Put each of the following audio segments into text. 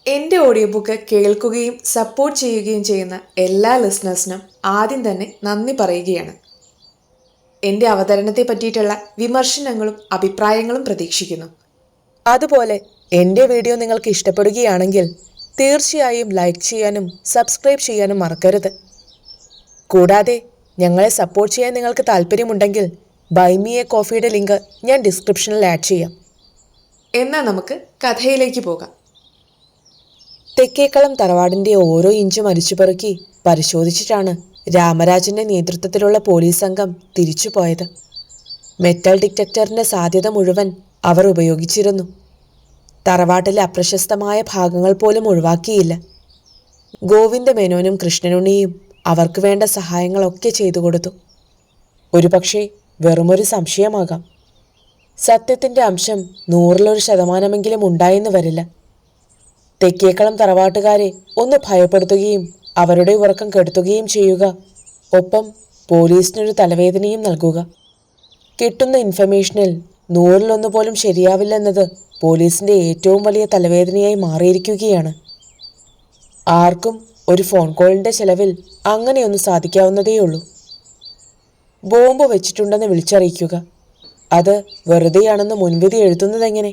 എൻ്റെ audio book കേൾക്കുകയും support ചെയ്യുകയും ചെയ്യുന്ന എല്ലാ ലിസണേഴ്സിനും ആദ്യം തന്നെ നന്ദി പറയുകയാണ്. എൻ്റെ അവതരണത്തെ പറ്റിയിട്ടുള്ള വിമർശനങ്ങളും അഭിപ്രായങ്ങളും പ്രതീക്ഷിക്കുന്നു. അതുപോലെ എൻ്റെ വീഡിയോ നിങ്ങൾക്ക് ഇഷ്ടപ്പെടുകയാണെങ്കിൽ തീർച്ചയായും ലൈക്ക് ചെയ്യാനും സബ്സ്ക്രൈബ് ചെയ്യാനും മറക്കരുത്. കൂടാതെ ഞങ്ങളെ സപ്പോർട്ട് ചെയ്യാൻ നിങ്ങൾക്ക് താല്പര്യമുണ്ടെങ്കിൽ ബൈ മീ എ കോഫിയുടെ ലിങ്ക് ഞാൻ ഡിസ്ക്രിപ്ഷനിൽ ആഡ് ചെയ്യാം. എന്നാൽ നമുക്ക് കഥയിലേക്ക് പോകാം. തെക്കേക്കളം തറവാടിൻ്റെ ഓരോ ഇഞ്ചും അരിച്ചുപെറുക്കി പരിശോധിച്ചിട്ടാണ് രാമരാജന്റെ നേതൃത്വത്തിലുള്ള പോലീസ് സംഘം തിരിച്ചുപോയത്. മെറ്റൽ ഡിറ്റക്ടറിന്റെ സാധ്യത മുഴുവൻ അവർ ഉപയോഗിച്ചിരുന്നു. തറവാട്ടിലെ അപ്രശസ്തമായ ഭാഗങ്ങൾ പോലും ഒഴിവാക്കിയില്ല. ഗോവിന്ദ മേനോനും കൃഷ്ണനുണ്ണിയും അവർക്ക് വേണ്ട സഹായങ്ങളൊക്കെ ചെയ്തു കൊടുത്തു. ഒരുപക്ഷെ വെറുമൊരു സംശയമാകാം. സത്യത്തിന്റെ അംശം 100% ഉണ്ടായെന്ന് വരില്ല. തെക്കേക്കളം തറവാട്ടുകാരെ ഒന്ന് ഭയപ്പെടുത്തുകയും അവരുടെ ഉറക്കം കെടുത്തുകയും ചെയ്യുക, ഒപ്പം പോലീസിനൊരു തലവേദനയും നൽകുക. കിട്ടുന്ന ഇൻഫർമേഷനിൽ 100-1 പോലും ശരിയാവില്ലെന്നത് പോലീസിന്റെ ഏറ്റവും വലിയ തലവേദനയായി മാറിയിരിക്കുകയാണ്. ആർക്കും ഒരു ഫോൺ കോളിന്റെ ചെലവിൽ അങ്ങനെയൊന്നും സാധിക്കാവുന്നതേയുള്ളൂ. ബോംബ് വെച്ചിട്ടുണ്ടെന്ന് വിളിച്ചറിയിക്കുക, അത് വെറുതെയാണെന്ന് മുൻവിധി എഴുതുന്നതെങ്ങനെ?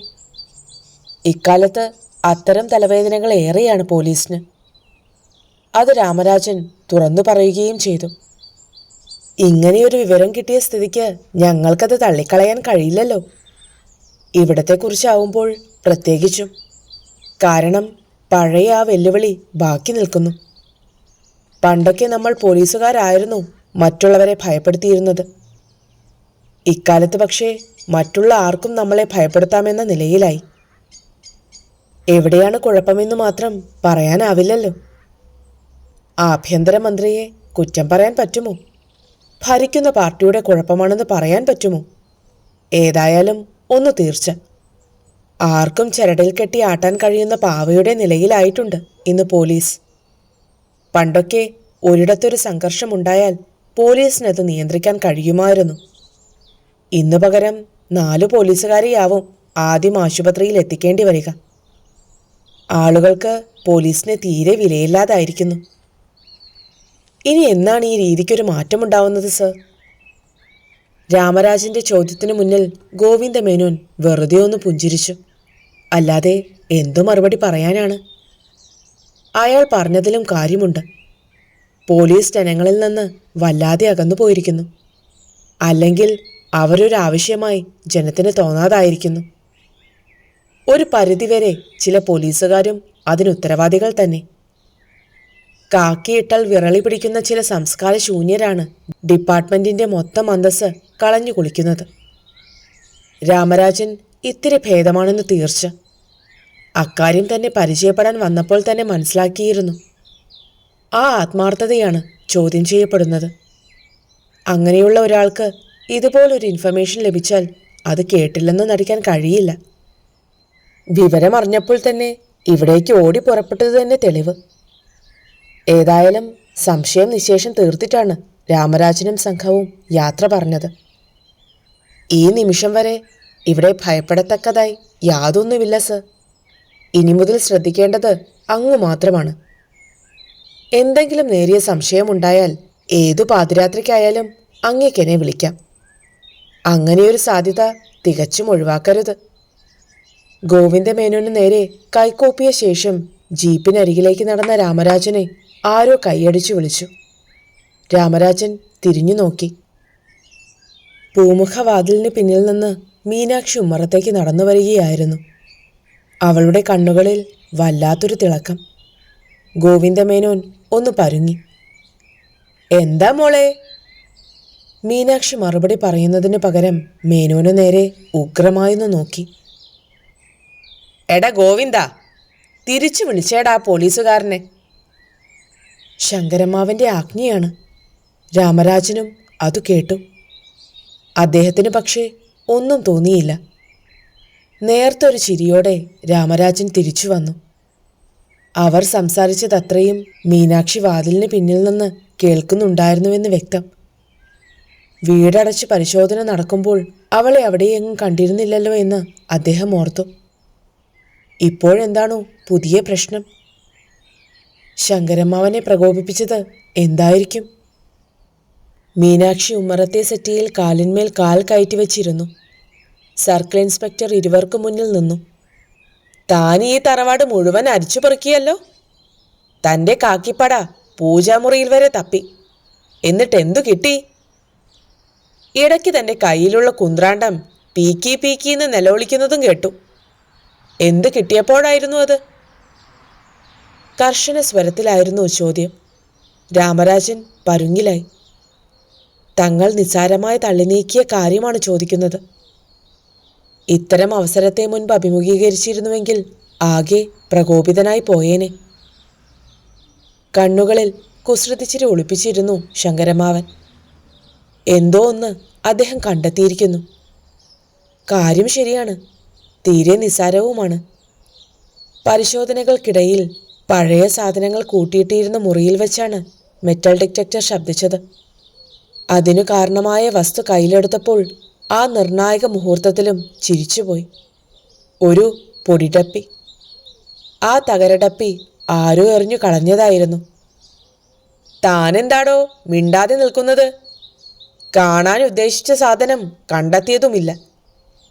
ഇക്കാലത്ത് അത്തരം തലവേദനകൾ ഏറെയാണ് പോലീസിന്. അത് രാമരാജൻ തുറന്നു പറയുകയും ചെയ്തു. ഇങ്ങനെയൊരു വിവരം കിട്ടിയ സ്ഥിതിക്ക് ഞങ്ങൾക്കത് തള്ളിക്കളയാൻ കഴിയില്ലല്ലോ, ഇവിടത്തെക്കുറിച്ചാവുമ്പോൾ പ്രത്യേകിച്ചും. കാരണം പഴയ ആ വെല്ലുവിളി ബാക്കി നിൽക്കുന്നു. പണ്ടൊക്കെ നമ്മൾ പോലീസുകാരായിരുന്നു മറ്റുള്ളവരെ ഭയപ്പെടുത്തിയിരുന്നത്. ഇക്കാലത്ത് പക്ഷേ മറ്റുള്ള ആർക്കും നമ്മളെ ഭയപ്പെടുത്താമെന്ന നിലയിലായി. എവിടെയാണ് കുഴപ്പമെന്ന് മാത്രം പറയാനാവില്ലല്ലോ. ആഭ്യന്തരമന്ത്രിയെ കുറ്റം പറയാൻ പറ്റുമോ? ഭരിക്കുന്ന പാർട്ടിയുടെ കുഴപ്പമാണെന്ന് പറയാൻ പറ്റുമോ? ഏതായാലും ഒന്ന് തീർച്ച, ആർക്കും ചരടിൽ കെട്ടി ആട്ടാൻ കഴിയുന്ന പാവയുടെ നിലയിലായിട്ടുണ്ട് ഇന്ന് പോലീസ്. പണ്ടൊക്കെ ഒരിടത്തൊരു സംഘർഷമുണ്ടായാൽ പോലീസിനത് നിയന്ത്രിക്കാൻ കഴിയുമായിരുന്നു. ഇന്ന് പകരം 4 പോലീസുകാരെയാവും ആദ്യം ആശുപത്രിയിൽ എത്തിക്കേണ്ടി വരിക. ആളുകൾക്ക് പോലീസിനെ തീരെ വിലയില്ലാതായിരിക്കുന്നു. ഇനി എന്നാണ് ഈ രീതിക്കൊരു മാറ്റമുണ്ടാവുന്നത് സർ? രാമരാജന്റെ ചോദ്യത്തിനു മുന്നിൽ ഗോവിന്ദ മേനോൻ വെറുതെ ഒന്ന് പുഞ്ചിരിച്ചു. അല്ലാതെ എന്തു മറുപടി പറയാനാണ്? അയാൾ പറഞ്ഞതിലും കാര്യമുണ്ട്. പോലീസ് ജനങ്ങളിൽ നിന്ന് വല്ലാതെ അകന്നു പോയിരിക്കുന്നു. അല്ലെങ്കിൽ അവരൊരാവശ്യമായി ജനത്തിന് തോന്നാതായിരിക്കുന്നു. ഒരു പരിധിവരെ ചില പോലീസുകാരും അതിനുത്തരവാദികൾ തന്നെ. കാക്കിയിട്ടാൽ വിറളി പിടിക്കുന്ന ചില സംസ്കാര ശൂന്യരാണ് ഡിപ്പാർട്ട്മെന്റിന്റെ മൊത്തം അന്തസ്സ് കളഞ്ഞു കുളിക്കുന്നത്. രാമരാജൻ ഇത്തിരി ഭേദമാണെന്ന് തീർച്ച. അക്കാര്യം തന്നെ പരിചയപ്പെടാൻ വന്നപ്പോൾ തന്നെ മനസ്സിലാക്കിയിരുന്നു. ആ ആത്മാർത്ഥതയാണ് ചോദ്യം ചെയ്യപ്പെടുന്നത്. അങ്ങനെയുള്ള ഒരാൾക്ക് ഇതുപോലൊരു ഇൻഫർമേഷൻ ലഭിച്ചാൽ അത് കേട്ടില്ലെന്ന് നടിക്കാൻ കഴിയില്ല. വിവരമറിഞ്ഞപ്പോൾ തന്നെ ഇവിടേക്ക് ഓടി പുറപ്പെട്ടത് തന്നെ തെളിവ്. ഏതായാലും സംശയം നിശേഷം തീർത്തിട്ടാണ് രാമരാജനും സംഘവും യാത്ര പറഞ്ഞത്. ഈ നിമിഷം വരെ ഇവിടെ ഭയപ്പെടത്തക്കതായി യാതൊന്നുമില്ല സർ. ഇനി മുതൽ ശ്രദ്ധിക്കേണ്ടത് അങ്ങു മാത്രമാണ്. എന്തെങ്കിലും നേരിയ സംശയമുണ്ടായാൽ ഏതു പാതിരാത്രിക്കായാലും അങ്ങേക്കെന്നെ വിളിക്കാം. അങ്ങനെയൊരു സാധ്യത തികച്ചും ഒഴിവാക്കരുത്. ഗോവിന്ദ മേനോന് നേരെ കൈകൂപ്പിയ ശേഷം ജീപ്പിനരികിലേക്ക് നടന്ന രാമരാജനെ ആരോ കൈയടിച്ചു വിളിച്ചു. രാമരാജൻ തിരിഞ്ഞു നോക്കി. പൂമുഖവാതിലിന് പിന്നിൽ നിന്ന് മീനാക്ഷി ഉമ്മറത്തേക്ക് നടന്നു വരികയായിരുന്നു. അവളുടെ കണ്ണുകളിൽ വല്ലാത്തൊരു തിളക്കം. ഗോവിന്ദ മേനോൻ ഒന്ന് പരുങ്ങി. എന്താ മോളെ? മീനാക്ഷി മറുപടി പറയുന്നതിന് പകരം മേനോന് നേരെ ഉഗ്രമായൊന്ന് നോക്കി. എടാ ഗോവിന്ദ, തിരിച്ചു വിളിച്ചേടാ പോലീസുകാരനെ. ശങ്കരമ്മാവന്റെ ആജ്ഞയാണ്. രാമരാജനും അത് കേട്ടു. അദ്ദേഹത്തിന് പക്ഷേ ഒന്നും തോന്നിയില്ല. നേർത്തൊരു ചിരിയോടെ രാമരാജൻ തിരിച്ചു വന്നു. അവർ സംസാരിച്ചതത്രയും മീനാക്ഷി വാതിലിന് പിന്നിൽ നിന്ന് കേൾക്കുന്നുണ്ടായിരുന്നുവെന്ന് വ്യക്തം. വീടടച്ച് പരിശോധന നടക്കുമ്പോൾ അവളെ അവിടെയെങ്ങും കണ്ടിരുന്നില്ലല്ലോ എന്ന് അദ്ദേഹം ഓർത്തു. ഇപ്പോഴെന്താണോ പുതിയ പ്രശ്നം? ശങ്കരമ്മാവനെ പ്രകോപിപ്പിച്ചത് എന്തായിരിക്കും? മീനാക്ഷി ഉമ്മറത്തെ സെറ്റിയിൽ കാലിന്മേൽ കാൽ കയറ്റി വെച്ചിരുന്നു. സർക്കിൾ ഇൻസ്പെക്ടർ ഇരുവർക്കു മുന്നിൽ നിന്നു. താൻ ഈ തറവാട് മുഴുവൻ അരിച്ചു പെറുക്കിയല്ലോ. തൻ്റെ കാക്കിപ്പട പൂജാമുറിയിൽ വരെ തപ്പി. എന്നിട്ട് എന്തു കിട്ടി? ഇടയ്ക്ക് തൻ്റെ കയ്യിലുള്ള കുന്ത്രാണ്ടം പീക്കി പീക്കിന്ന് നിലവിളിക്കുന്നതും കേട്ടു. എന്ത് കിട്ടിയപ്പോഴായിരുന്നു അത്? കർശന സ്വരത്തിലായിരുന്നു ചോദ്യം. രാമരാജൻ പരുങ്ങിലായി. തങ്ങൾ നിസ്സാരമായി തള്ളി നീക്കിയ കാര്യമാണ് ചോദിക്കുന്നത്. ഇത്തരം അവസരത്തെ മുൻപ് അഭിമുഖീകരിച്ചിരുന്നുവെങ്കിൽ ആകെ പ്രകോപിതനായി പോയേനെ. കണ്ണുകളിൽ കുസൃതിച്ചിരി ഒളിപ്പിച്ചിരുന്നു ശങ്കരമ്മാവൻ. എന്തോ ഒന്ന് അദ്ദേഹം കണ്ടെത്തിയിരിക്കുന്നു. കാര്യം ശരിയാണ്, തീരെ നിസ്സാരവുമാണ്. പരിശോധനകൾക്കിടയിൽ പഴയ സാധനങ്ങൾ കൂട്ടിയിട്ടിരുന്ന മുറിയിൽ വെച്ചാണ് മെറ്റൽ ഡിറ്റക്ടർ ശബ്ദിച്ചത്. അതിനു കാരണമായ വസ്തു കയ്യിലെടുത്തപ്പോൾ ആ നിർണായക മുഹൂർത്തത്തിലും ചിരിച്ചുപോയി. ഒരു പൊടിടപ്പി. ആ തകരടപ്പി ആരോ എറിഞ്ഞു കളഞ്ഞതായിരുന്നു. താനെന്താടോ മിണ്ടാതെ നിൽക്കുന്നത്? കാണാൻ ഉദ്ദേശിച്ച സാധനം കണ്ടെത്തിയതുമില്ല.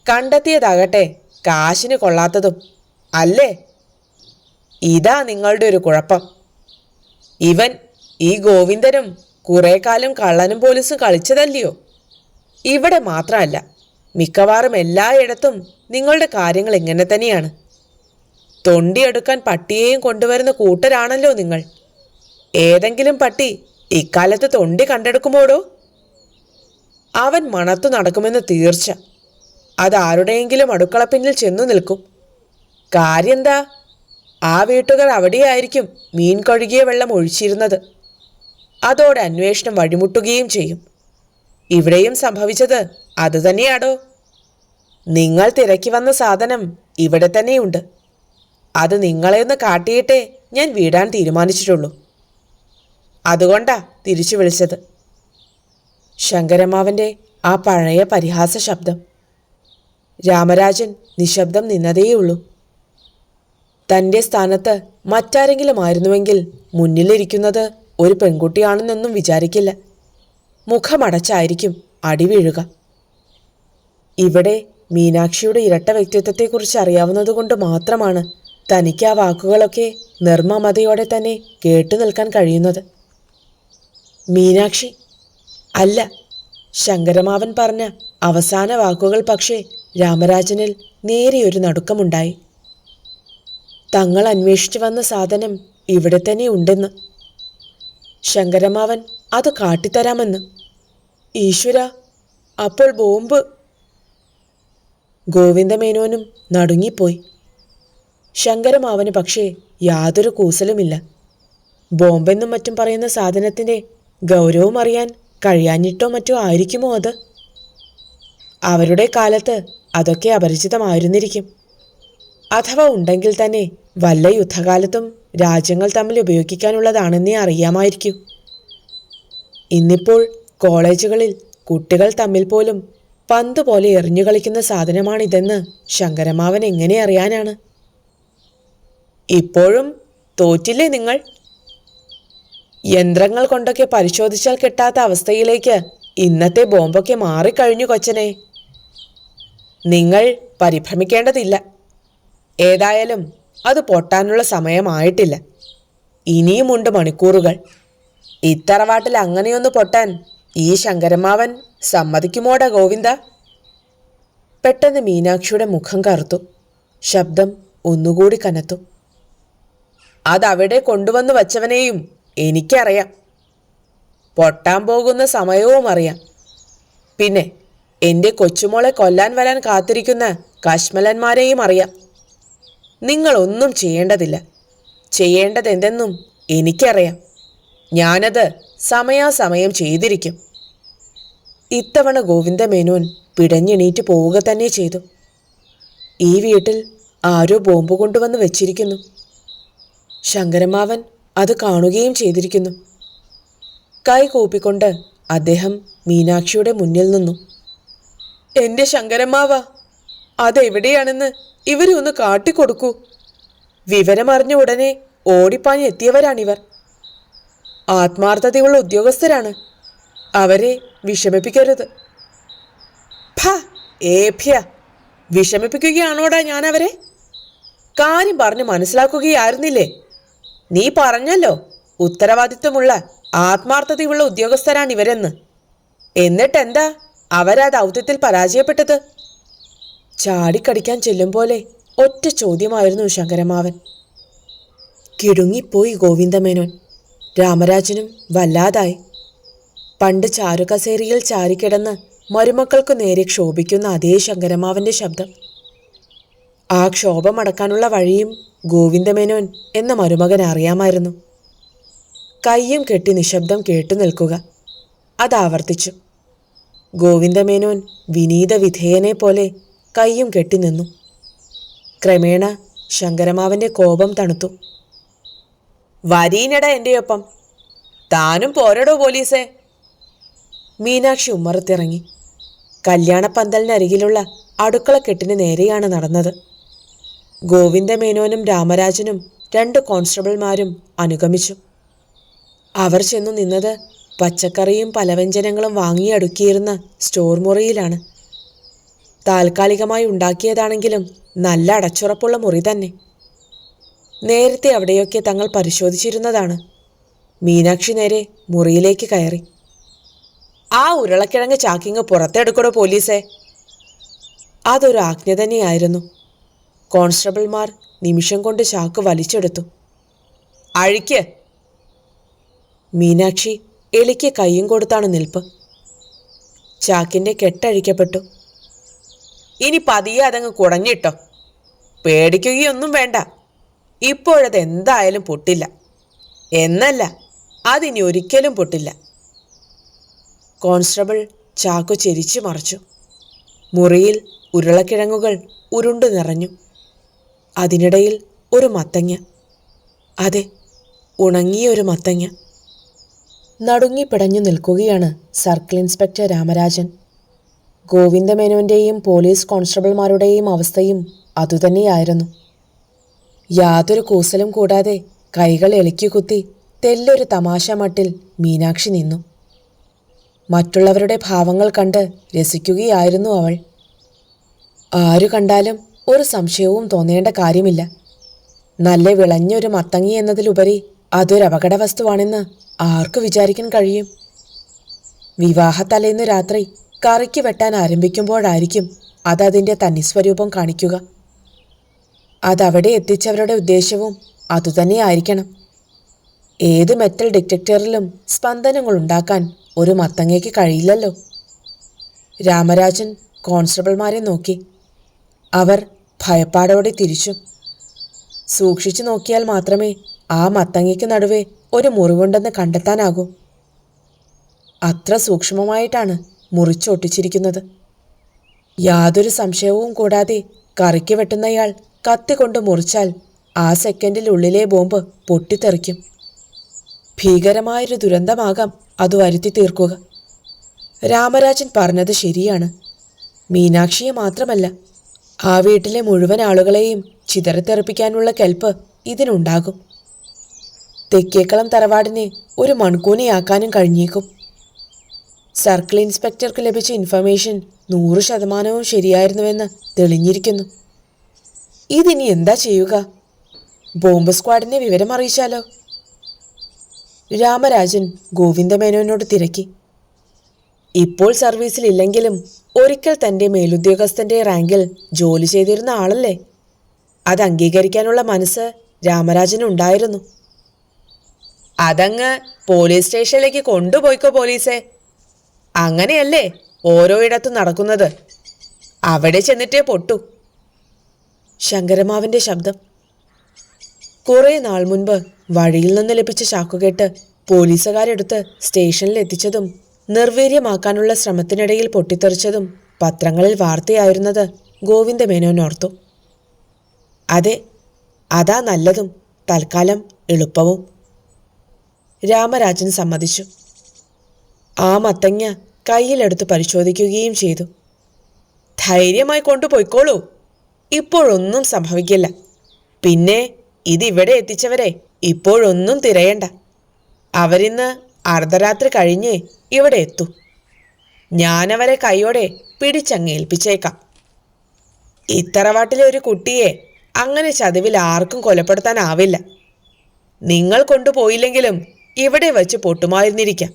കണ്ടെത്തിയതാകട്ടെ കാശിന് കൊള്ളാത്തതും അല്ലേ? ഇതാ നിങ്ങളുടെ ഒരു കുഴപ്പം. ഇവൻ ഈ ഗോവിന്ദനും കുറെ കാലം കള്ളനും പോലീസും കളിച്ചതല്ലയോ? ഇവിടെ മാത്രമല്ല, മിക്കവാറും എല്ലായിടത്തും നിങ്ങളുടെ കാര്യങ്ങൾ ഇങ്ങനെ തന്നെയാണ്. തൊണ്ടിയെടുക്കാൻ പട്ടിയെയും കൊണ്ടുവരുന്ന കൂട്ടരാണല്ലോ നിങ്ങൾ. ഏതെങ്കിലും പട്ടി ഇക്കാലത്ത് തൊണ്ടി കണ്ടെടുക്കുമ്പോഴോ? അവൻ മണത്തു നടക്കുമെന്ന് തീർച്ച. അതാരുടെയെങ്കിലും അടുക്കളപ്പിന്നിൽ ചെന്നു നിൽക്കും. കാര്യെന്താ? ആ വീട്ടുകാർ അവിടെയായിരിക്കും മീൻ കഴുകിയ വെള്ളം ഒഴിച്ചിരുന്നത്. അതോടെ അന്വേഷണം വഴിമുട്ടുകയും ചെയ്യും. ഇവിടെയും സംഭവിച്ചത് അതുതന്നെയാടോ. നിങ്ങൾ തിരക്കി വന്ന സാധനം ഇവിടെ തന്നെയുണ്ട്. അത് നിങ്ങളെ ഒന്ന് കാട്ടിയിട്ടേ ഞാൻ വിടാൻ തീരുമാനിച്ചിട്ടുള്ളൂ. അതുകൊണ്ടാ തിരിച്ചു വിളിച്ചത്. ശങ്കരമ്മാവൻ്റെ ആ പഴയ പരിഹാസ ശബ്ദം. രാമരാജൻ നിശബ്ദം നിന്നതേയുള്ളൂ. തൻ്റെ സ്ഥാനത്ത് മറ്റാരെങ്കിലും ആയിരുന്നുവെങ്കിൽ മുന്നിലിരിക്കുന്നത് ഒരു പെൺകുട്ടിയാണെന്നൊന്നും വിചാരിക്കില്ല. മുഖമടച്ചായിരിക്കും അടി വീഴുക. ഇവിടെ മീനാക്ഷിയുടെ ഇരട്ട വ്യക്തിത്വത്തെക്കുറിച്ച് അറിയാവുന്നതുകൊണ്ട് മാത്രമാണ് തനിക്ക് ആ വാക്കുകളൊക്കെ നിർമ്മമതയോടെ തന്നെ കേട്ടു നിൽക്കാൻ കഴിയുന്നത്. മീനാക്ഷി അല്ല, ശങ്കരമാവൻ പറഞ്ഞ അവസാന വാക്കുകൾ പക്ഷേ രാമരാജനിൽ നേരെയൊരു നടുക്കമുണ്ടായി. തങ്ങൾ അന്വേഷിച്ചു വന്ന സാധനം ഇവിടെ തന്നെ ഉണ്ടെന്ന്. ശങ്കരമാവൻ അത് കാട്ടിത്തരാമെന്ന്. ഈശ്വര, അപ്പോൾ ബോംബ്! ഗോവിന്ദമേനോനും നടുങ്ങിപ്പോയി. ശങ്കരമാവന് പക്ഷേ യാതൊരു കൂസലുമില്ല. ബോംബെന്നും മറ്റും പറയുന്ന സാധനത്തിൻ്റെ ഗൗരവം അറിയാൻ കഴിയാഞ്ഞിട്ടോ മറ്റോ ആയിരിക്കുമോ അത്? അവരുടെ കാലത്ത് അതൊക്കെ അപരിചിതമായിരുന്നിരിക്കും. അഥവാ ഉണ്ടെങ്കിൽ തന്നെ വല്ല യുദ്ധകാലത്തും രാജ്യങ്ങൾ തമ്മിൽ ഉപയോഗിക്കാനുള്ളതാണെന്നേ അറിയാമായിരിക്കൂ. ഇന്നിപ്പോൾ കോളേജുകളിൽ കുട്ടികൾ തമ്മിൽ പോലും പന്ത് പോലെ എറിഞ്ഞു കളിക്കുന്ന സാധനമാണിതെന്ന് ശങ്കരമാവൻ എങ്ങനെ അറിയാനാണ്? ഇപ്പോഴും തോറ്റില്ലേ നിങ്ങൾ? യന്ത്രങ്ങൾ കൊണ്ടൊക്കെ പരിശോധിച്ചാൽ കിട്ടാത്ത അവസ്ഥയിലേക്ക് ഇന്നത്തെ ബോംബൊക്കെ മാറിക്കഴിഞ്ഞു കൊച്ചനെ. നിങ്ങൾ പരിഭ്രമിക്കേണ്ടതില്ല. ഏതായാലും അത് പൊട്ടാനുള്ള സമയമായിട്ടില്ല. ഇനിയുമുണ്ട് മണിക്കൂറുകൾ. ഇത്തറവാട്ടിൽ അങ്ങനെയൊന്ന് പൊട്ടാൻ ഈ ശങ്കരമാവൻ സമ്മതിക്കുമോടാ ഗോവിന്ദ? പെട്ടെന്ന് മീനാക്ഷിയുടെ മുഖം കറുത്തു. ശബ്ദം ഒന്നുകൂടി കനത്തു. അതവിടെ കൊണ്ടുവന്ന് വച്ചവനെയും എനിക്കറിയാം. പൊട്ടാൻ പോകുന്ന സമയവും അറിയാം. പിന്നെ എൻ്റെ കൊച്ചുമോളെ കൊല്ലാൻ വരാൻ കാത്തിരിക്കുന്ന കശ്മലന്മാരെയും അറിയാം. നിങ്ങളൊന്നും ചെയ്യേണ്ടതില്ല. ചെയ്യേണ്ടതെന്തെന്നും എനിക്കറിയാം. ഞാനത് സമയാസമയം ചെയ്തിരിക്കും. ഇത്തവണ ഗോവിന്ദമേനോൻ പിടഞ്ഞെണീറ്റ് പോവുക തന്നെ ചെയ്തു. ഈ വീട്ടിൽ ആരോ ബോംബ് കൊണ്ടുവന്ന് വെച്ചിരിക്കുന്നു. ശങ്കരമാവൻ അത് കാണുകയും ചെയ്തിരിക്കുന്നു. കൈ കൂപ്പിക്കൊണ്ട് അദ്ദേഹം മീനാക്ഷിയുടെ മുന്നിൽ നിന്നു. എൻ്റെ ശങ്കരമ്മാവ, അതെവിടെയാണെന്ന് ഇവരെ ഒന്ന് കാട്ടിക്കൊടുക്കൂ. വിവരമറിഞ്ഞ ഉടനെ ഓടിപ്പാഞ്ഞ് എത്തിയവരാണിവർ. ആത്മാർത്ഥതയുള്ള ഉദ്യോഗസ്ഥരാണ്. അവരെ വിഷമിപ്പിക്കരുത്. ഭ ഏഭ്യ, വിഷമിപ്പിക്കുകയാണോടാ ഞാൻ അവരെ? കാര്യം പറഞ്ഞ് മനസ്സിലാക്കുകയായിരുന്നില്ലേ? നീ പറഞ്ഞല്ലോ ഉത്തരവാദിത്വമുള്ള ആത്മാർത്ഥതയുള്ള ഉദ്യോഗസ്ഥരാണിവരെന്ന്. എന്നിട്ടെന്താ അവരാ ദൗത്യത്തിൽ പരാജയപ്പെട്ടത്? ചാടിക്കടിക്കാൻ ചെല്ലും പോലെ ഒറ്റ ചോദ്യമായിരുന്നു ശങ്കരമാവൻ. കിടുങ്ങിപ്പോയി ഗോവിന്ദമേനോൻ. രാമരാജനും വല്ലാതായി. പണ്ട് ചാരുകസേരയിൽ ചാരിക്കിടന്ന് മരുമക്കൾക്കു നേരെ ക്ഷോഭിക്കുന്ന അതേ ശങ്കരമാവന്റെ ശബ്ദം. ആ ക്ഷോഭമടക്കാനുള്ള വഴിയും ഗോവിന്ദമേനോൻ എന്ന മരുമകൻ അറിയാമായിരുന്നു. കയ്യും കെട്ടി നിശബ്ദം കേട്ടു നിൽക്കുക. അതാവർത്തിച്ചു. ഗോവിന്ദമേനോൻ വിനീത വിധേയനെ പോലെ കയ്യും കെട്ടി നിന്നു. ക്രമേണ ശങ്കരമാവന്റെ കോപം തണുത്തു. വരീനട എൻ്റെയൊപ്പം, താനും പോരടോ പോലീസേ. മീനാക്ഷി ഉമ്മറത്തിറങ്ങി. കല്യാണപ്പന്തലിനരികിലുള്ള അടുക്കളക്കെട്ടിന് നേരെയാണ് നടന്നത്. ഗോവിന്ദമേനോനും രാമരാജനും 2 കോൺസ്റ്റബിൾമാരും അനുഗമിച്ചു. അവർ ചെന്നു നിന്നത് പച്ചക്കറിയും പലവ്യഞ്ജനങ്ങളും വാങ്ങിയടുക്കിയിരുന്ന സ്റ്റോർ മുറിയിലാണ്. താൽക്കാലികമായി ഉണ്ടാക്കിയതാണെങ്കിലും നല്ല അടച്ചുറപ്പുള്ള മുറി തന്നെ. നേരത്തെ അവിടെയൊക്കെ തങ്ങൾ പരിശോധിച്ചിരുന്നതാണ്. മീനാക്ഷി നേരെ മുറിയിലേക്ക് കയറി. ആ ഉരുളക്കിഴങ്ങ് ചാക്കിങ് പുറത്തെടുക്കടോ പോലീസേ. അതൊരു ആജ്ഞ തന്നെയായിരുന്നു. കോൺസ്റ്റബിൾമാർ നിമിഷം കൊണ്ട് ചാക്ക് വലിച്ചെടുത്തു. അഴിക്ക്. മീനാക്ഷി എലിക്ക് കയ്യും കൊടുത്താണ് നിൽപ്പ്. ചാക്കിൻ്റെ കെട്ടഴിക്കപ്പെട്ടു. ഇനി പതിയെ അതങ്ങ് കുടഞ്ഞിട്ടോ. പേടിക്കുകയൊന്നും വേണ്ട. ഇപ്പോഴത് എന്തായാലും പൊട്ടില്ല. എന്നല്ല, അതിനി ഒരിക്കലും പൊട്ടില്ല. കോൺസ്റ്റബിൾ ചാക്കു ചെരിച്ചു മറിച്ചു. മുറിയിൽ ഉരുളക്കിഴങ്ങുകൾ ഉരുണ്ടു നിറഞ്ഞു. അതിനിടയിൽ ഒരു മത്തങ്ങ. അതെ, ഉണങ്ങിയൊരു മത്തങ്ങ. നടുങ്ങിപ്പിടഞ്ഞു നിൽക്കുകയാണ് സർക്കിൾ ഇൻസ്പെക്ടർ രാമരാജൻ. ഗോവിന്ദമേനോൻ്റെയും പോലീസ് കോൺസ്റ്റബിൾമാരുടെയും അവസ്ഥയും അതുതന്നെയായിരുന്നു. യാതൊരു കൂസലും കൂടാതെ കൈകൾ എളിക്കുകുത്തി തെല്ലൊരു തമാശ മട്ടിൽ മീനാക്ഷി നിന്നു. മറ്റുള്ളവരുടെ ഭാവങ്ങൾ കണ്ട് രസിക്കുകയായിരുന്നു അവൾ. ആരു കണ്ടാലും ഒരു സംശയവും തോന്നേണ്ട കാര്യമില്ല. നല്ല വിളഞ്ഞൊരു മത്തങ്ങി എന്നതിലുപരി അതൊരു അപകട വസ്തുവാണെന്ന് ആർക്കു വിചാരിക്കാൻ കഴിയും? വിവാഹത്തലേന്ന് രാത്രി കറിക്ക് വെട്ടാൻ ആരംഭിക്കുമ്പോഴായിരിക്കും അതതിൻ്റെ തന്നിസ്വരൂപം കാണിക്കുക. അതവിടെ എത്തിച്ചവരുടെ ഉദ്ദേശവും അതുതന്നെയായിരിക്കണം. ഏത് മെറ്റൽ ഡിറ്റക്ടറിലും സ്പന്ദനങ്ങളുണ്ടാക്കാൻ ഒരു മത്തങ്ങയ്ക്ക് കഴിയില്ലല്ലോ. രാമരാജൻ കോൺസ്റ്റബിൾമാരെ നോക്കി. അവർ ഭയപ്പാടോടെ തിരിച്ചു. സൂക്ഷിച്ചു നോക്കിയാൽ മാത്രമേ ആ മത്തങ്ങയ്ക്ക് നടുവേ ഒരു മുറിവുണ്ടെന്ന് കണ്ടെത്താനാകൂ. അത്ര സൂക്ഷ്മമായിട്ടാണ് മുറിച്ചൊട്ടിച്ചിരിക്കുന്നത്. യാതൊരു സംശയവും കൂടാതെ കറിക്ക് വെട്ടുന്നയാൾ കത്തി കൊണ്ട് മുറിച്ചാൽ ആ സെക്കൻഡിലുള്ളിലെ ബോംബ് പൊട്ടിത്തെറിക്കും. ഭീകരമായൊരു ദുരന്തമാകാം അത് വരുത്തി തീർക്കുക. രാമരാജൻ പറഞ്ഞത് ശരിയാണ്. മീനാക്ഷിയെ മാത്രമല്ല, ആ വീട്ടിലെ മുഴുവൻ ആളുകളെയും ചിതറിത്തെറിപ്പിക്കാനുള്ള കെൽപ്പ് ഇതിനുണ്ടാകും. തെക്കേക്കളം തറവാടിനെ ഒരു മൺകൂനിയാക്കാനും കഴിഞ്ഞേക്കും. സർക്കിൾ ഇൻസ്പെക്ടർക്ക് ലഭിച്ച ഇൻഫർമേഷൻ 100% ശരിയായിരുന്നുവെന്ന് തെളിഞ്ഞിരിക്കുന്നു. ഇതിനി എന്താ ചെയ്യുക? ബോംബ് സ്ക്വാഡിനെ വിവരം അറിയിച്ചാലോ? രാമരാജൻ ഗോവിന്ദമേനോനോട് തിരക്കി. ഇപ്പോൾ സർവീസിലില്ലെങ്കിലും ഒരിക്കൽ തൻ്റെ മേലുദ്യോഗസ്ഥൻ്റെ റാങ്കിൽ ജോലി ചെയ്തിരുന്ന ആളല്ലേ. അത് അംഗീകരിക്കാനുള്ള മനസ്സ് രാമരാജനുണ്ടായിരുന്നു. അതങ്ങ് പോലീസ് സ്റ്റേഷനിലേക്ക് കൊണ്ടുപോയിക്കോ പോലീസേ. അങ്ങനെയല്ലേ ഓരോ ഇടത്തും നടക്കുന്നത്. അവിടെ ചെന്നിട്ടേ പൊട്ടു. ശങ്കരമാവിൻ്റെ ശബ്ദം. കുറേ നാൾ മുൻപ് വഴിയിൽ നിന്ന് ലഭിച്ച ചാക്കുകെട്ട് പോലീസുകാരെടുത്ത് സ്റ്റേഷനിൽ എത്തിച്ചതും നിർവീര്യമാക്കാനുള്ള ശ്രമത്തിനിടയിൽ പൊട്ടിത്തെറിച്ചതും പത്രങ്ങളിൽ വാർത്തയായിരുന്നത് ഗോവിന്ദമേനോൻ ഓർത്തു. അതെ, അതാ നല്ലതും തൽക്കാലം എളുപ്പവും. രാമരാജൻ സമ്മതിച്ചു. ആ മത്തങ്ങ കയ്യിലെടുത്ത് പരിശോധിക്കുകയും ചെയ്തു. ധൈര്യമായി കൊണ്ടുപോയിക്കോളൂ. ഇപ്പോഴൊന്നും സംഭവിക്കില്ല. പിന്നെ ഇതിവിടെ എത്തിച്ചവരെ ഇപ്പോഴൊന്നും തിരയണ്ട. അവരിന്ന് അർദ്ധരാത്രി കഴിഞ്ഞേ ഇവിടെ എത്തൂ. ഞാനവരെ കൈയോടെ പിടിച്ചങ്ങേൽപ്പിച്ചേക്കാം. ഇത്തറവാട്ടിലെ ഒരു കുട്ടിയെ അങ്ങനെ ചതിവിൽ ആർക്കും കൊലപ്പെടുത്താനാവില്ല. നിങ്ങൾ കൊണ്ടുപോയില്ലെങ്കിലും ഇവിടെ വച്ച് പൊട്ടുമായിരുന്നിരിക്കാം.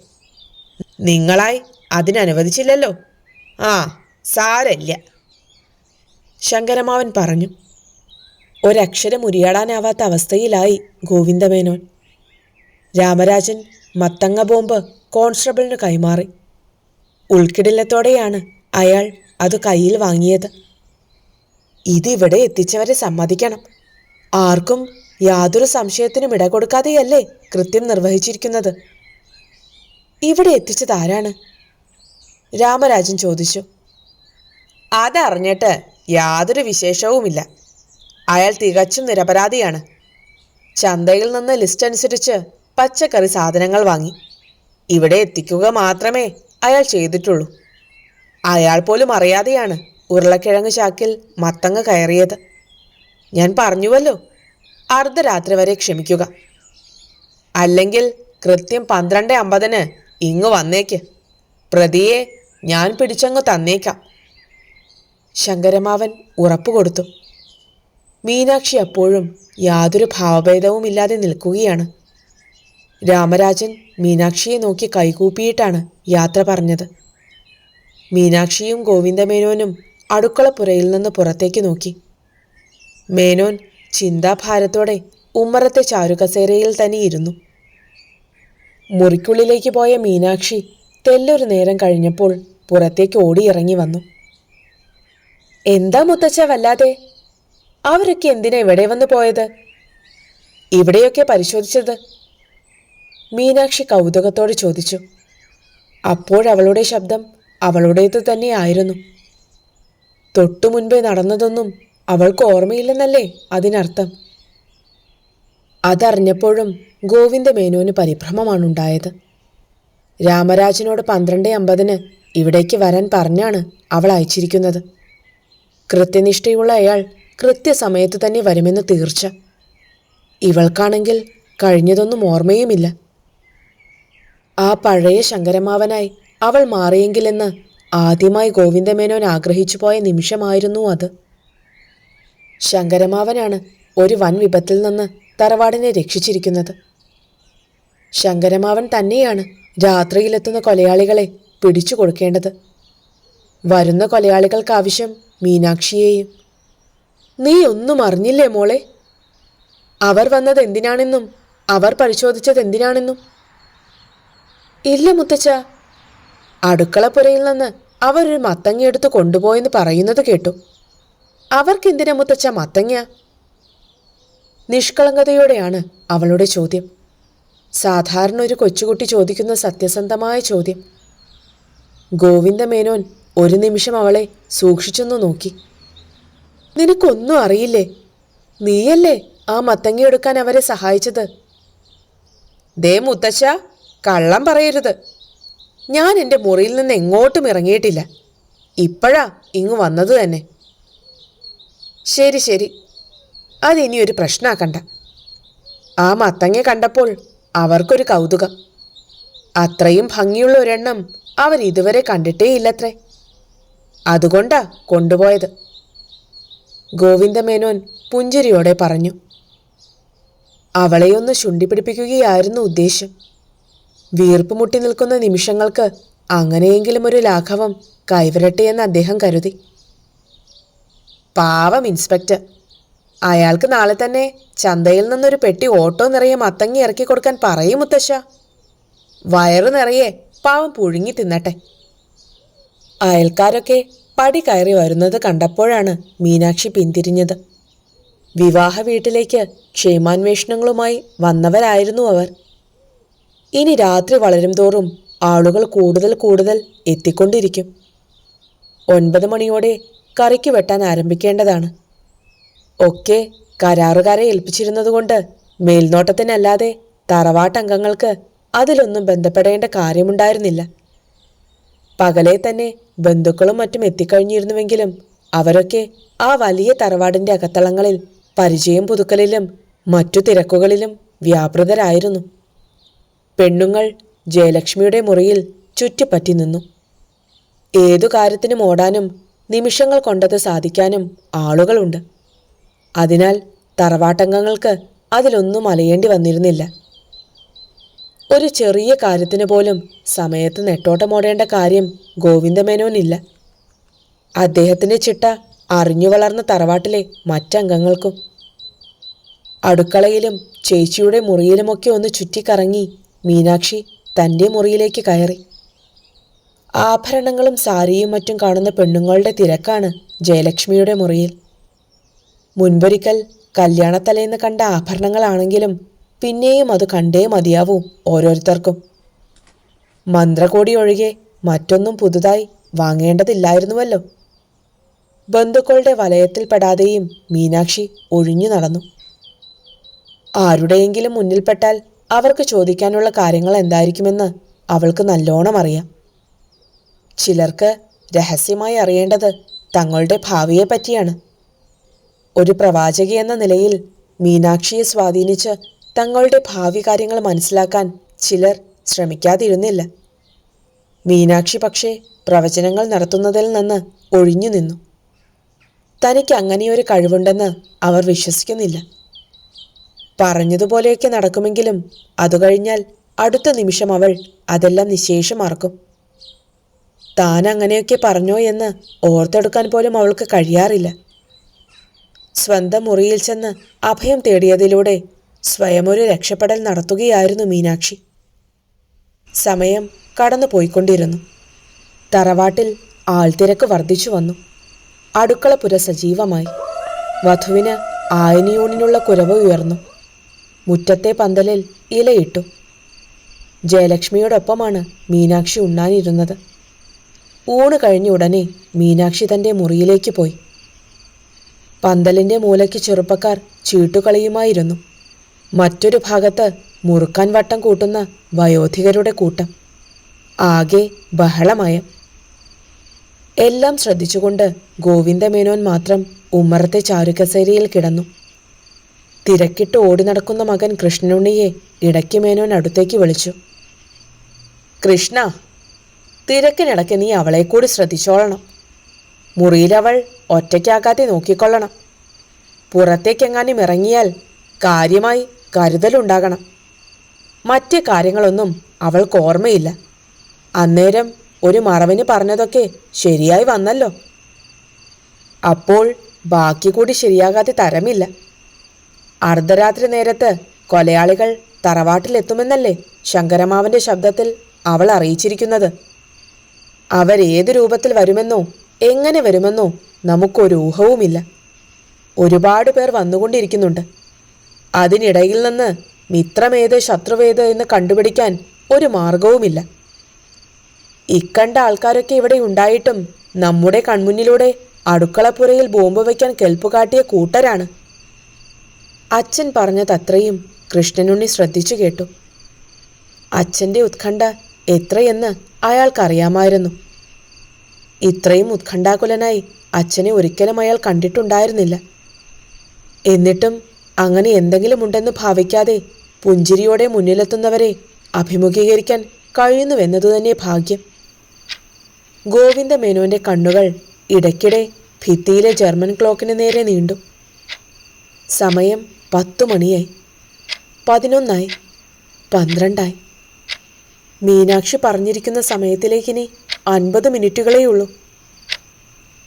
നിങ്ങളായി അതിനനുവദിച്ചില്ലല്ലോ. ആ, സാരമില്ല. ശങ്കരമാവൻ പറഞ്ഞു. ഒരക്ഷരം ഉരിയാടാനാവാത്ത അവസ്ഥയിലായി ഗോവിന്ദമേനോൻ. രാമരാജൻ മത്തങ്ങ ബോംബ് കോൺസ്റ്റബിളിന് കൈമാറി. ഉൾക്കിടിലത്തോടെയാണ് അയാൾ അത് കയ്യിൽ വാങ്ങിയത്. ഇതിവിടെ എത്തിച്ചവരെ സമ്മതിക്കണം. ആർക്കും യാതൊരു സംശയത്തിനും ഇട കൊടുക്കാതെയല്ലേ കൃത്യം നിർവഹിച്ചിരിക്കുന്നത്. ഇവിടെ എത്തിച്ചതാരാണ്? രാമരാജൻ ചോദിച്ചു. അതറിഞ്ഞിട്ട് യാതൊരു വിശേഷവുമില്ല. അയാൾ തികച്ചും നിരപരാധിയാണ്. ചന്തയിൽ നിന്ന് ലിസ്റ്റ് അനുസരിച്ച് പച്ചക്കറി സാധനങ്ങൾ വാങ്ങി ഇവിടെ എത്തിക്കുക മാത്രമേ അയാൾ ചെയ്തിട്ടുള്ളൂ. അയാൾ പോലും അറിയാതെയാണ് ഉരുളക്കിഴങ്ങ് ചാക്കിൽ മത്തങ്ങ കയറിയത്. ഞാൻ പറഞ്ഞുവല്ലോ, അർദ്ധരാത്രി വരെ ക്ഷമിക്കുക. അല്ലെങ്കിൽ കൃത്യം 12:50 ഇങ്ങു വന്നേക്ക്. പ്രതിയെ ഞാൻ പിടിച്ചങ്ങു തന്നേക്കാം. ശങ്കരമാവൻ ഉറപ്പുകൊടുത്തു. മീനാക്ഷി അപ്പോഴും യാതൊരു ഭാവഭേദവുമില്ലാതെ നിൽക്കുകയാണ്. രാമരാജൻ മീനാക്ഷിയെ നോക്കി കൈകൂപ്പിയിട്ടാണ് യാത്ര പറഞ്ഞത്. മീനാക്ഷിയും ഗോവിന്ദമേനോനും അടുക്കളപ്പുരയിൽ നിന്ന് പുറത്തേക്ക് നോക്കി. മേനോൻ ചിന്താഭാരത്തോടെ ഉമ്മറത്തെ ചാരുകസേരയിൽ തന്നെ ഇരുന്നു. മുറിക്കുള്ളിലേക്ക് പോയ മീനാക്ഷി തെല്ലൊരു നേരം കഴിഞ്ഞപ്പോൾ പുറത്തേക്ക് ഓടിയിറങ്ങി വന്നു. എന്താ മുത്തച്ഛ വല്ലാതെ? അവരൊക്കെ എന്തിനാ ഇവിടെ വന്നു പോയത്? ഇവിടെയൊക്കെ പരിശോധിച്ചത്? മീനാക്ഷി കൗതുകത്തോടെ ചോദിച്ചു. അപ്പോഴവളുടെ ശബ്ദം അവളുടേത് തന്നെയായിരുന്നു. തൊട്ടു മുൻപേ നടന്നതൊന്നും അവൾക്ക് ഓർമ്മയില്ലെന്നല്ലേ അതിനർത്ഥം. അതറിഞ്ഞപ്പോഴും ഗോവിന്ദമേനോന് പരിഭ്രമമാണുണ്ടായത്. രാമരാജനോട് 12:50 ഇവിടേക്ക് വരാൻ പറഞ്ഞാണ് അവൾ അയച്ചിരിക്കുന്നത്. കൃത്യനിഷ്ഠയുള്ള അയാൾ കൃത്യസമയത്ത് തന്നെ വരുമെന്ന് തീർച്ച. ഇവൾക്കാണെങ്കിൽ കഴിഞ്ഞതൊന്നും ഓർമ്മയുമില്ല. ആ പഴയ ശങ്കരമാവനായി അവൾ മാറിയെങ്കിലെന്ന് ആദ്യമായി ഗോവിന്ദമേനോൻ ആഗ്രഹിച്ചു പോയ നിമിഷമായിരുന്നു അത്. ശങ്കരമാവനാണ് ഒരു വൻ വിപത്തിൽ നിന്ന് തറവാടിനെ രക്ഷിച്ചിരിക്കുന്നത്. ശങ്കരമാവൻ തന്നെയാണ് രാത്രിയിലെത്തുന്ന കൊലയാളികളെ പിടിച്ചു കൊടുക്കേണ്ടത്. വരുന്ന കൊലയാളികൾക്കാവശ്യം മീനാക്ഷിയെയും. നീ ഒന്നും അറിഞ്ഞില്ലേ മോളെ? അവർ വന്നത് എന്തിനാണെന്നും അവർ പരിശോധിച്ചത് എന്തിനാണെന്നും? ഇല്ല മുത്തച്ഛ. അടുക്കളപ്പുരയിൽ നിന്ന് അവരൊരു മത്തങ്ങയെടുത്ത് കൊണ്ടുപോയെന്ന് പറയുന്നത് കേട്ടു. അവർക്കെന്തിനാ മുത്തച്ഛ മത്തങ്ങ? നിഷ്കളങ്കതയോടെയാണ് അവളുടെ ചോദ്യം. സാധാരണ ഒരു കൊച്ചുകുട്ടി ചോദിക്കുന്ന സത്യസന്ധമായ ചോദ്യം. ഗോവിന്ദമേനോൻ ഒരു നിമിഷം അവളെ സൂക്ഷിച്ചൊന്നു നോക്കി. നിനക്കൊന്നും അറിയില്ലേ? നീയല്ലേ ആ മത്തങ്ങയെടുക്കാൻ അവരെ സഹായിച്ചത്? ദേ മുത്തച്ഛ, കള്ളം പറയരുത്. ഞാൻ എൻ്റെ മുറിയിൽ നിന്ന് എങ്ങോട്ടും ഇറങ്ങിയിട്ടില്ല. ഇപ്പോഴാ ഇങ്ങു വന്നത് തന്നെ. ശരി ശരി, അതിനിയൊരു പ്രശ്നമാക്കണ്ട. ആ മത്തങ്ങ കണ്ടപ്പോൾ അവർക്കൊരു കൗതുകം. അത്രയും ഭംഗിയുള്ള ഒരെണ്ണം അവരിതുവരെ കണ്ടിട്ടേയില്ലത്രേ. അതുകൊണ്ടാ കൊണ്ടുപോയത്. ഗോവിന്ദമേനോൻ പുഞ്ചിരിയോടെ പറഞ്ഞു. അവളെയൊന്ന് ശുണ്ടിപ്പിടിപ്പിക്കുകയായിരുന്നു ഉദ്ദേശ്യം. വീർപ്പ് മുട്ടി നിൽക്കുന്ന നിമിഷങ്ങൾക്ക് അങ്ങനെയെങ്കിലും ഒരു ലാഘവം കൈവരട്ടെയെന്ന് അദ്ദേഹം കരുതി. പാവം ഇൻസ്പെക്ടർ. അയാൾക്ക് നാളെ തന്നെ ചന്തയിൽ നിന്നൊരു പെട്ടി ഓട്ടോ നിറയെ മത്തങ്ങി ഇറക്കി കൊടുക്കാൻ പറയും മുത്തശ്ശ. വയറു നിറയെ പാവം പുഴുങ്ങി തിന്നട്ടെ. അയൽക്കാരൊക്കെ പടി കയറി വരുന്നത് കണ്ടപ്പോഴാണ് മീനാക്ഷി പിന്തിരിഞ്ഞത്. വിവാഹ വീട്ടിലേക്ക് ക്ഷേമാന്വേഷണങ്ങളുമായി വന്നവരായിരുന്നു അവർ. ഇനി രാത്രി വളരും തോറും ആളുകൾ കൂടുതൽ കൂടുതൽ എത്തിക്കൊണ്ടിരിക്കും. 9 മണിയോടെ കറിക്ക് വെട്ടാൻ ആരംഭിക്കേണ്ടതാണ്. ഒക്കെ കരാറുകാരെ ഏൽപ്പിച്ചിരുന്നതുകൊണ്ട് മേൽനോട്ടത്തിനല്ലാതെ തറവാട്ടംഗങ്ങൾക്ക് അതിലൊന്നും ബന്ധപ്പെടേണ്ട കാര്യമുണ്ടായിരുന്നില്ല. പകലെ തന്നെ ബന്ധുക്കളും മറ്റും എത്തിക്കഴിഞ്ഞിരുന്നുവെങ്കിലും അവരൊക്കെ ആ വലിയ തറവാടിൻ്റെ അകത്തളങ്ങളിൽ പരിചയം പുതുക്കലിലും മറ്റു തിരക്കുകളിലും വ്യാപൃതരായിരുന്നു. പെണ്ണുങ്ങൾ ജയലക്ഷ്മിയുടെ മുറിയിൽ ചുറ്റിപ്പറ്റി നിന്നു. ഏതു കാര്യത്തിനും ഓടാനും നിമിഷങ്ങൾ കൊണ്ടത് സാധിക്കാനും ആളുകളുണ്ട്. അതിനാൽ തറവാട്ടംഗങ്ങൾക്ക് അതിലൊന്നും അലയേണ്ടി വന്നിരുന്നില്ല. ഒരു ചെറിയ കാര്യത്തിന് പോലും സമയത്ത് നെട്ടോട്ടമോടേണ്ട കാര്യം ഗോവിന്ദമേനോനില്ല. അദ്ദേഹത്തിൻ്റെ ചിട്ട അറിഞ്ഞു വളർന്ന തറവാട്ടിലെ മറ്റംഗങ്ങൾക്കും. അടുക്കളയിലും ചേച്ചിയുടെ മുറിയിലുമൊക്കെ ഒന്ന് ചുറ്റിക്കറങ്ങി മീനാക്ഷി തൻ്റെ മുറിയിലേക്ക് കയറി. ആഭരണങ്ങളും സാരിയും മറ്റും കാണുന്ന പെണ്ണുങ്ങളുടെ തിരക്കാണ് ജയലക്ഷ്മിയുടെ മുറിയിൽ. മുൻപൊരിക്കൽ കല്യാണത്തലേന്ന് കണ്ട ആഭരണങ്ങളാണെങ്കിലും പിന്നെയും അത് കണ്ടേ മതിയാവൂ ഓരോരുത്തർക്കും. മന്ത്രകോടി ഒഴികെ മറ്റൊന്നും പുതുതായി വാങ്ങേണ്ടതില്ലായിരുന്നുവല്ലോ. ബന്ധുക്കളുടെ വലയത്തിൽപ്പെടാതെയും മീനാക്ഷി ഒഴിഞ്ഞു നടന്നു. ആരുടെയെങ്കിലും മുന്നിൽപ്പെട്ടാൽ അവർക്ക് ചോദിക്കാനുള്ള കാര്യങ്ങൾ എന്തായിരിക്കുമെന്ന് അവൾക്ക് നല്ലോണം അറിയാം. ചിലർക്ക് രഹസ്യമായി അറിയേണ്ടത് തങ്ങളുടെ ഭാവിയെ പറ്റിയാണ്. ഒരു പ്രവാചകി എന്ന നിലയിൽ മീനാക്ഷിയെ സ്വാധീനിച്ച് തങ്ങളുടെ ഭാവി കാര്യങ്ങൾ മനസ്സിലാക്കാൻ ചിലർ ശ്രമിക്കാതിരുന്നില്ല. മീനാക്ഷി പക്ഷേ പ്രവചനങ്ങൾ നടത്തുന്നതിൽ നിന്ന് ഒഴിഞ്ഞു നിന്നു. തനിക്ക് അങ്ങനെയൊരു കഴിവുണ്ടെന്ന് അവർ വിശ്വസിക്കുന്നില്ല. പറഞ്ഞതുപോലെയൊക്കെ നടക്കുമെങ്കിലും അതുകഴിഞ്ഞാൽ അടുത്ത നിമിഷം അവൾ അതെല്ലാം നിശേഷം മറക്കും. താൻ അങ്ങനെയൊക്കെ പറഞ്ഞോ എന്ന് ഓർത്തെടുക്കാൻ പോലും അവൾക്ക് കഴിയാറില്ല. സ്വന്തം മുറിയിൽ ചെന്ന് അഭയം തേടിയതിലൂടെ സ്വയമൊരു രക്ഷപ്പെടൽ നടത്തുകയായിരുന്നു മീനാക്ഷി. സമയം കടന്നു പോയിക്കൊണ്ടിരുന്നു. തറവാട്ടിൽ ആൾത്തിരക്ക് വർദ്ധിച്ചു വന്നു. അടുക്കളപ്പുര സജീവമായി. വധുവിന് ആയനിയൂണിനുള്ള കുരവ് ഉയർന്നു. മുറ്റത്തെ പന്തലിൽ ഇലയിട്ടു. ജയലക്ഷ്മിയോടൊപ്പമാണ് മീനാക്ഷി ഉണ്ണാനിരുന്നത്. ഊണ് കഴിഞ്ഞ ഉടനെ മീനാക്ഷി തൻ്റെ മുറിയിലേക്ക് പോയി. പന്തലിൻ്റെ മൂലയ്ക്ക് ചെറുപ്പക്കാർ ചീട്ടുകളിയുമായിരുന്നു. മറ്റൊരു ഭാഗത്ത് മുറുക്കാൻ വട്ടം കൂട്ടുന്ന വയോധികരുടെ കൂട്ടം. ആകെ ബഹളമയം. എല്ലാം ശ്രദ്ധിച്ചുകൊണ്ട് ഗോവിന്ദമേനോൻ മാത്രം ഉമ്മറത്തെ ചാരുകസേരയിൽ കിടന്നു. തിരക്കിട്ട് ഓടി നടക്കുന്ന മകൻ കൃഷ്ണനുണ്ണിയെ ഇടയ്ക്ക് മേനോൻ അടുത്തേക്ക് വിളിച്ചു. കൃഷ്ണ, തിരക്കിനിടയ്ക്ക് നീ അവളെ കൂടി ശ്രദ്ധിച്ചോളണം. മുറിയിലവൾ ഒറ്റയ്ക്കാക്കാതെ നോക്കിക്കൊള്ളണം. പുറത്തേക്കെങ്ങാനും ഇറങ്ങിയാൽ കാര്യമായി കരുതലുണ്ടാകണം. മറ്റ് കാര്യങ്ങളൊന്നും അവൾക്ക് ഓർമ്മയില്ല. അന്നേരം ഒരു മറവിന് പറഞ്ഞതൊക്കെ ശരിയായി വന്നല്ലോ. അപ്പോൾ ബാക്കി കൂടി ശരിയാകാതെ തരമില്ല. അർദ്ധരാത്രി നേരത്ത് കൊലയാളികൾ തറവാട്ടിലെത്തുമെന്നല്ലേ ശങ്കരമാവൻ്റെ ശബ്ദത്തിൽ അവൾ അറിയിച്ചിരിക്കുന്നത്. അവരേത് രൂപത്തിൽ വരുമെന്നോ എങ്ങനെ വരുമെന്നോ നമുക്കൊരു ഊഹവുമില്ല. ഒരുപാട് പേർ വന്നുകൊണ്ടിരിക്കുന്നുണ്ട്. അതിനിടയിൽ നിന്ന് മിത്രമേത് ശത്രുവേത് എന്ന് കണ്ടുപിടിക്കാൻ ഒരു മാർഗവുമില്ല. ഇക്കണ്ട ആൾക്കാരൊക്കെ ഇവിടെ ഉണ്ടായിട്ടും നമ്മുടെ കൺമുന്നിലൂടെ അടുക്കളപ്പുരയിൽ ബോംബ് വയ്ക്കാൻ കെൽപ്പുകാട്ടിയ കൂട്ടരാണ്. അച്ഛൻ പറഞ്ഞതത്രയും കൃഷ്ണനുണ്ണി ശ്രദ്ധിച്ചു കേട്ടു. അച്ഛൻ്റെ ഉത്കണ്ഠ എത്രയെന്ന് അയാൾക്കറിയാമായിരുന്നു. ഇത്രയും ഉത്കണ്ഠാകുലനായി അച്ഛനെ ഒരിക്കലും അയാൾ കണ്ടിട്ടുണ്ടായിരുന്നില്ല. എന്നിട്ടും അങ്ങനെ എന്തെങ്കിലും ഉണ്ടെന്ന് ഭാവിക്കാതെ പുഞ്ചിരിയോടെ മുന്നിലെത്തുന്നവരെ അഭിമുഖീകരിക്കാൻ കഴിയുന്നുവെന്നതു തന്നെ ഭാഗ്യം. ഗോവിന്ദമേനോന്റെ കണ്ണുകൾ ഇടയ്ക്കിടെ ഭിത്തിയിലെ ജർമ്മൻ ക്ലോക്കിന് നേരെ നീണ്ടു. സമയം 10 മണിയായി, 11 12. മീനാക്ഷി പറഞ്ഞിരിക്കുന്ന സമയത്തിലേക്കിനി 50 മിനിറ്റുകളേയുള്ളൂ.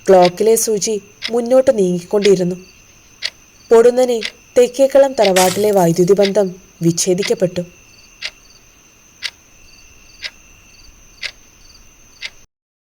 ക്ലോക്കിലെ സൂചി മുന്നോട്ട് നീങ്ങിക്കൊണ്ടിരുന്നു. പൊടുന്നനെ തെക്കേക്കളം തറവാട്ടിലെ വൈദ്യുതി ബന്ധം വിച്ഛേദിക്കപ്പെട്ടു.